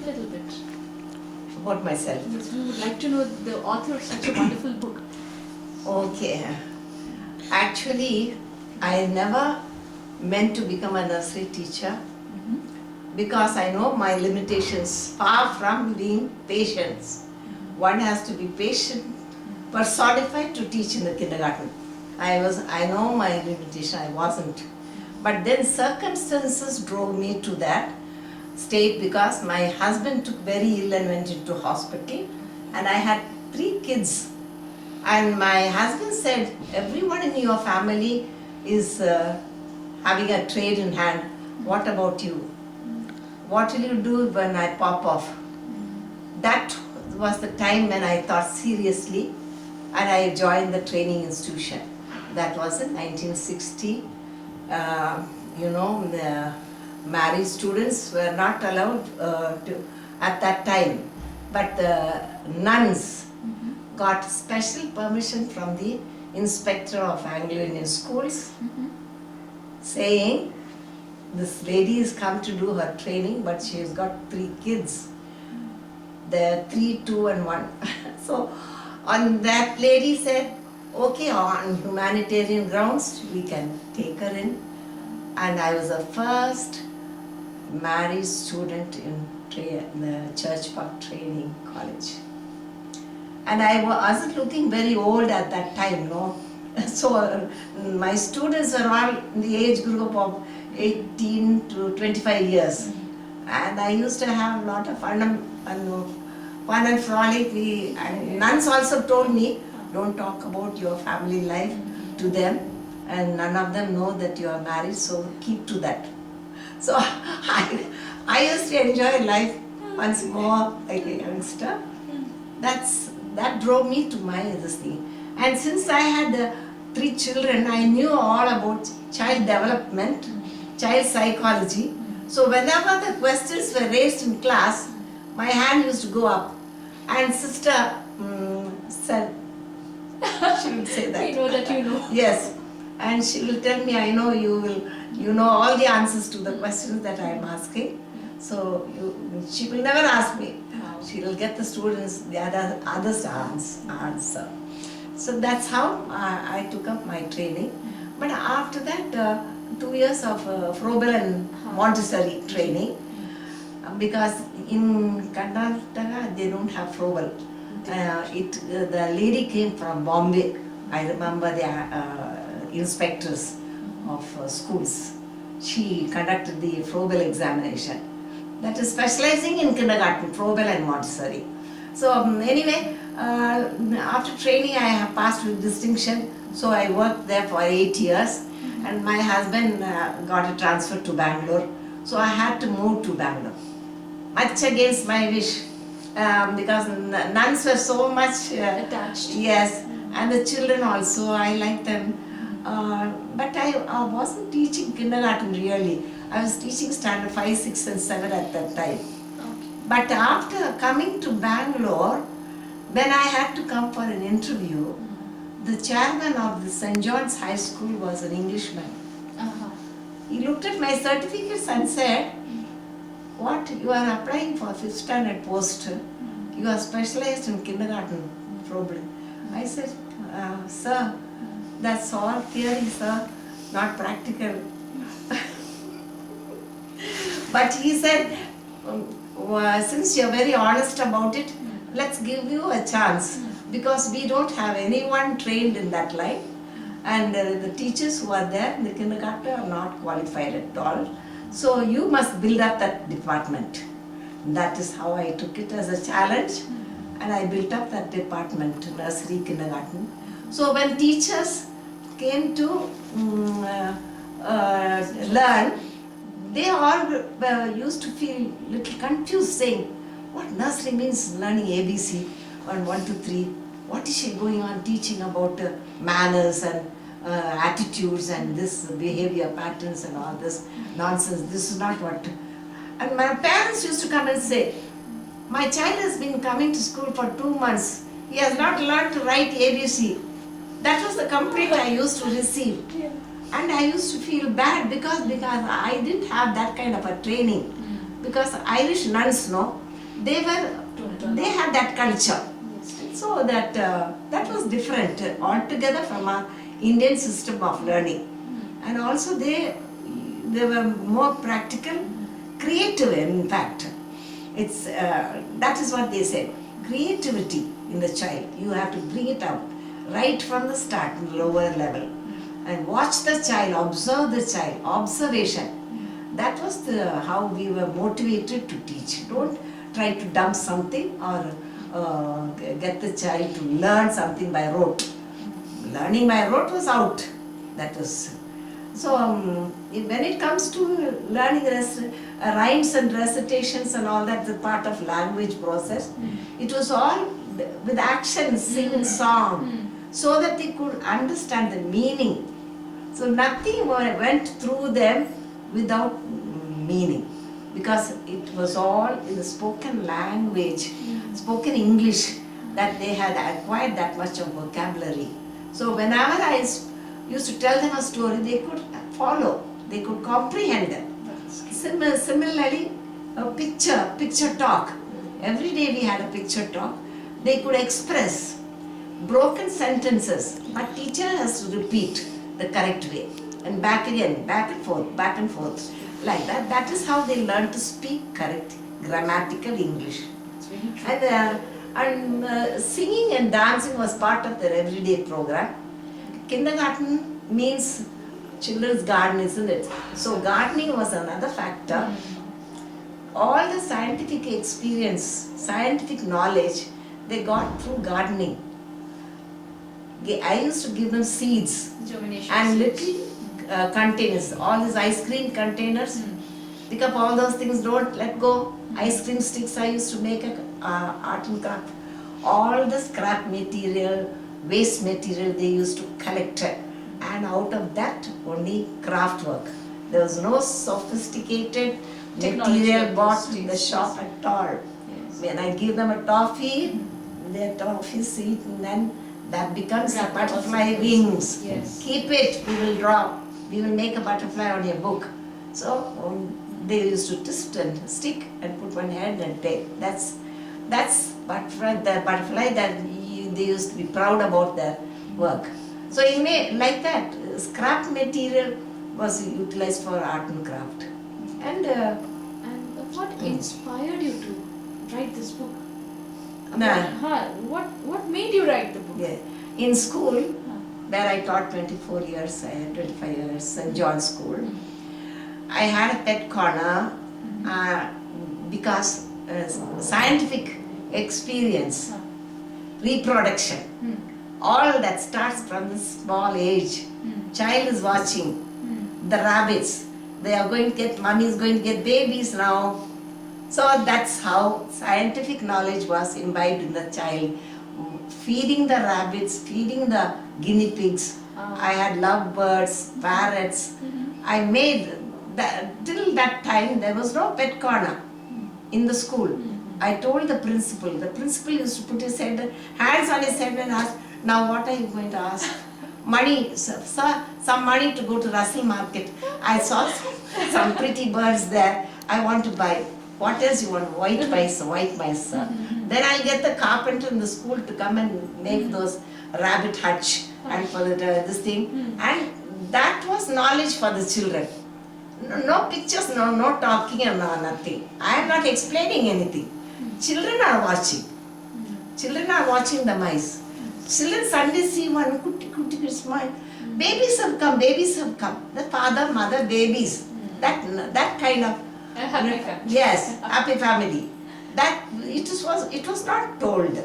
little bit. About myself. Yes, we would like to know the author of such a wonderful book. Okay. Actually, I never meant to become a nursery teacher because I know my limitations, far from being patience. One has to be patient, personified to teach in the kindergarten. I know my limitation, I wasn't. But then circumstances drove me to that state because my husband took very ill and went into hospital, and I had 3 kids. And my husband said, everyone in your family is having a trade in hand. What about you? What will you do when I pop off? That was the time when I thought seriously, and I joined the training institution. That was in 1960. The married students were not allowed to at that time, but the nuns got special permission from the inspector of Anglo-Indian schools, saying this lady has come to do her training, but she has got 3 kids. They're 3, 2 and 1. So on that lady said, okay, on humanitarian grounds we can take her in. And I was the first married student in the Church Park Training College. And I wasn't looking very old at that time, no. So my students were all in the age group of 18 to 25 years. And I used to have a lot of fun and frolic. And nuns also told me, don't talk about your family life to them. And none of them know that you are married, so keep to that. So I used to enjoy life once more like a youngster. That drove me to this thing. And since I had 3 children, I knew all about child development, child psychology. So whenever the questions were raised in class, my hand used to go up. And sister said, she would say that. We know that you know. Yes. And she will tell me, I know you know all the answers to the questions that I am asking. So she will never ask me. She will get the students, the others to answer. So that's how I took up my training. But after that, 2 years of Froebel and Montessori training, because in Karnataka they don't have Froebel. The lady came from Bombay. I remember the inspectors of schools. She conducted the Froebel examination. That is specializing in kindergarten, Froebel and Montessori. So anyway, after training I have passed with distinction. So I worked there for 8 years, and my husband got a transfer to Bangalore. So I had to move to Bangalore, much against my wish, because nuns were so much Attached. Yes, and the children also, I liked them. But I wasn't teaching kindergarten really. I was teaching standard 5, 6 and 7 at that time. Okay. But after coming to Bangalore, when I had to come for an interview, the chairman of the St. John's High School was an Englishman. He looked at my certificates and said, what, you are applying for 5th standard post, you are specialized in kindergarten problem. I said, sir, that's all theory, sir, not practical. But he said, since you're very honest about it, let's give you a chance, because we don't have anyone trained in that line, and the teachers who are there in the kindergarten are not qualified at all. So you must build up that department. That is how I took it as a challenge, and I built up that department, nursery, kindergarten. So when teachers came to learn, they all used to feel little confused, saying, what nursery means learning ABC, 1, 2, 3. What is she going on teaching about manners and attitudes and this behavior patterns and all this nonsense? This is not what. And my parents used to come and say, my child has been coming to school for 2 months. He has not learned to write ABC. That was the complaint I used to receive. And I used to feel bad because I didn't have that kind of a training. Because Irish nuns, no, they had that culture. Yes. So that was different altogether from our Indian system of learning. And also they were more practical, creative in fact. That is what they said. Creativity in the child, you have to bring it out right from the start, lower level. And watch the child, observe the child, observation. That was how we were motivated to teach. Don't try to dump something or get the child to learn something by rote. Learning by rote was out. That was so. When it comes to learning rhymes and recitations and all that, the part of language process, it was all with action, sing, song, so that they could understand the meaning. So nothing went through them without meaning, because it was all in the spoken language, spoken English, that they had acquired that much of vocabulary. So whenever I used to tell them a story, they could follow, they could comprehend it. Similarly, a picture talk. Every day we had a picture talk. They could express broken sentences, but teacher has to repeat the correct way, and back again, back and forth, like that. That is how they learn to speak correct grammatical English. It's very true. And singing and dancing was part of their everyday program. Kindergarten means children's garden, isn't it? So gardening was another factor. All the scientific experience, scientific knowledge, they got through gardening. I used to give them seeds Germination and seeds. little containers, all these ice cream containers. Pick up all those things, don't let go. Ice cream sticks, I used to make art and craft. All the scrap material, waste material, they used to collect it. And out of that, only craft work. There was no sophisticated Technology material at bought those in the days. shop at all. Yes. When I give them a toffee, their toffee seed, and then that becomes a Wrap it butterfly also. wings. Yes. Keep it, we will draw. We will make a butterfly on your book. So they used to twist and stick and put one head and tail. That's butterfly, the butterfly that they used to be proud about their work. So like that, scrap material was utilized for art and craft. And And what inspired you to write this book? Nah. What made you write the book? yeah, in school, where I taught 24 years, I had 25 years, St. John's School, I had a pet corner because scientific experience, reproduction, all that starts from the small age. Child is watching the rabbits. They are going to get, mommy is going to get babies now. So that's how scientific knowledge was imbibed in the child. Feeding the rabbits, feeding the guinea pigs. I had lovebirds, parrots. I made, till that time there was no pet corner in the school. I told the principal used to put his hands on his head and ask, now what are you going to ask? Money, sir, some money to go to Russell Market. I saw some pretty birds there. I want to buy. What else you want? White mice, sir. Then I'll get the carpenter in the school to come and make those rabbit hutch and for this thing. And that was knowledge for the children. No pictures, no talking and no nothing. I am not explaining anything. Children are watching. Children are watching the mice. Children suddenly see one kuti smile. Babies have come. The father, mother, babies. That kind of A happy family. yes, happy family. That it was not told.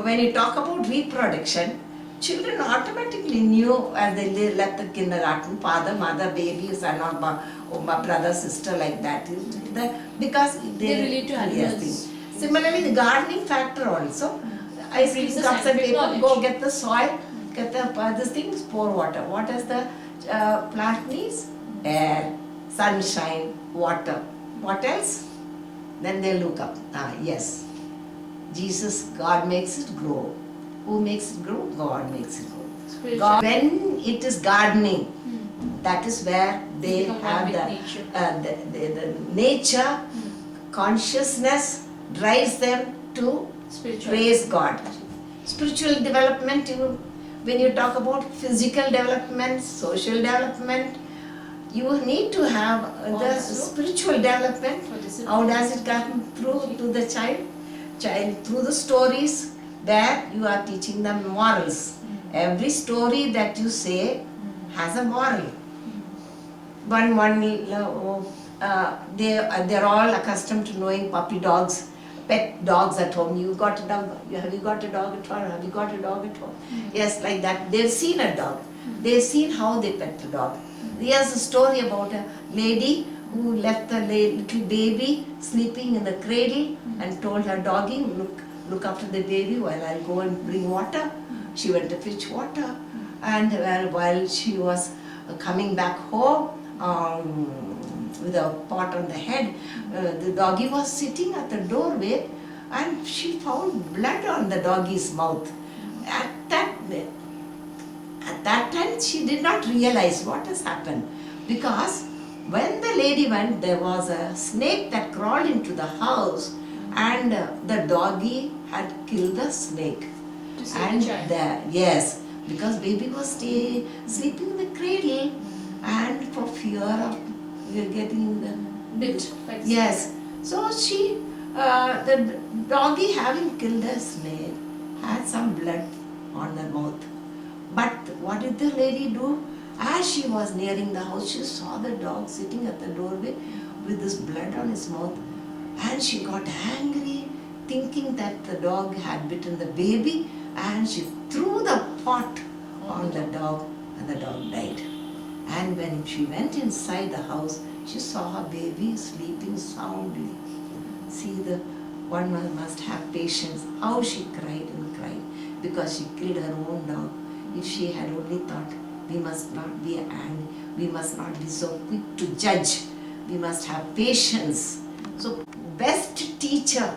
When you talk about reproduction, children automatically knew as they left the kindergarten, father, mother, babies are not my brother, sister, like that. Because They relate to animals. Similarly, the gardening factor also. Ice cream Brings the cups and scientific people knowledge. go get the soil, get the this thing, pour water. What does the plant needs? Air, sunshine, water. What else? Then they look up. Yes. Jesus, God makes it grow. Who makes it grow? God makes it grow. Spiritual. God, when it is gardening, that is where they Become one have with the nature. the nature, consciousness, drives them to Spiritual. praise God. Spiritual development, when you talk about physical development, social development, you need to have the Also, spiritual development. for discipline. How does it come through to the child? Through the stories where you are teaching them morals. Every story that you say has a moral. They're all accustomed to knowing puppy dogs, pet dogs at home. You got a dog? Have you got a dog at home? Have you got a dog at home? Yes, like that. They've seen a dog. They've seen how they pet the dog. Here's a story about a lady who left the little baby sleeping in the cradle and told her doggy, look after the baby while I'll go and bring water. She went to fetch water, and while she was coming back home with a pot on the head, the doggy was sitting at the doorway, and she found blood on the doggy's mouth. At that time she did not realize what has happened, because when the lady went, there was a snake that crawled into the house, and the doggy had killed the snake. To save And the child. yes, because baby was sleeping in the cradle, and for fear of getting the Bit. Like yes. So the doggy, having killed the snake, had some blood on her mouth. But what did the lady do? As she was nearing the house, she saw the dog sitting at the doorway with this blood on his mouth, and she got angry, thinking that the dog had bitten the baby, and she threw the pot on the dog, and the dog died. And when she went inside the house, she saw her baby sleeping soundly. See, one must have patience. How she cried and cried because she killed her own dog. If she had only thought, we must not be angry, we must not be so quick to judge, we must have patience. So, best teacher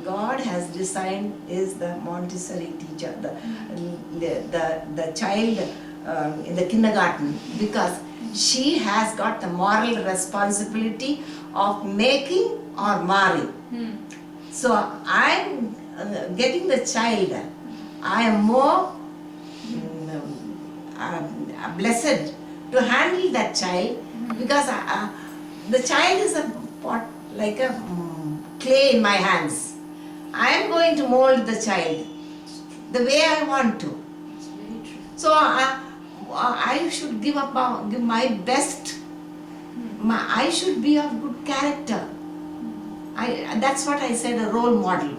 God has designed is the Montessori teacher, the child in the kindergarten, because she has got the moral responsibility of making or marring. So I'm getting the child, I am more blessed to handle that child, because the child is a pot, like a clay in my hands. I am going to mold the child the way I want to. It's very true. So I should give my best. I should be of good character. That's what I said, a role model.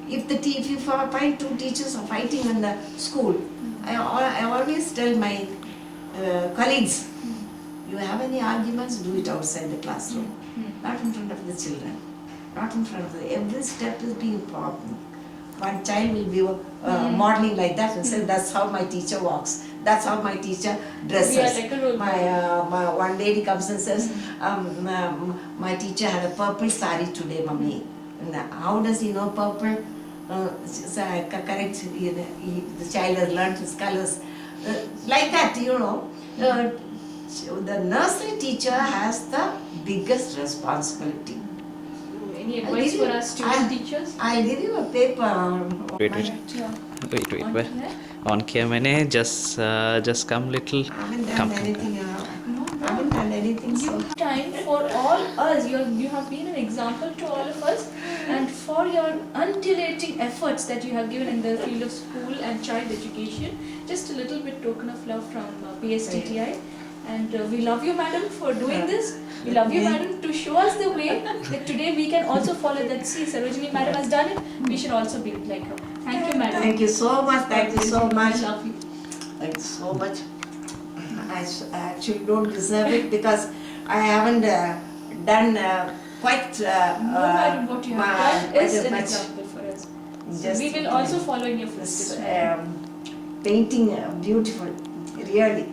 If you find two teachers are fighting in the school, I always tell my colleagues, you have any arguments, do it outside the classroom, not in front of the children, not in front of every step is being important. One child will be modeling like that and say, that's how my teacher walks, that's how my teacher dresses. We are like a role model. My one lady comes and says, my teacher had a purple sari today, mummy. And how does he know purple? Correct, the child has learnt his colors. Like that, the nursery teacher has the biggest responsibility. Any advice for our student teachers? I'll give you a paper. Wait. On Wait. here? On care, मैंने just come little. I haven't done Come. anything. I haven't done anything. So. Time for all us. You have been an example to all of us, and for your undulating efforts that you have given in the field of school and child education. Just a little bit token of love from PSTTI. And we love you, madam, for doing this. We love you, madam, to show us the way that today we can also follow that. See, Sarojini madam has done it. We should also be like her. Thank you, madam. Thank you so much. Thank you so much. I love you. Thank you so much. I actually don't deserve it because I haven't done quite No matter what you have done is an much. example for us. So Just, we will also follow in your footsteps. painting beautiful, really.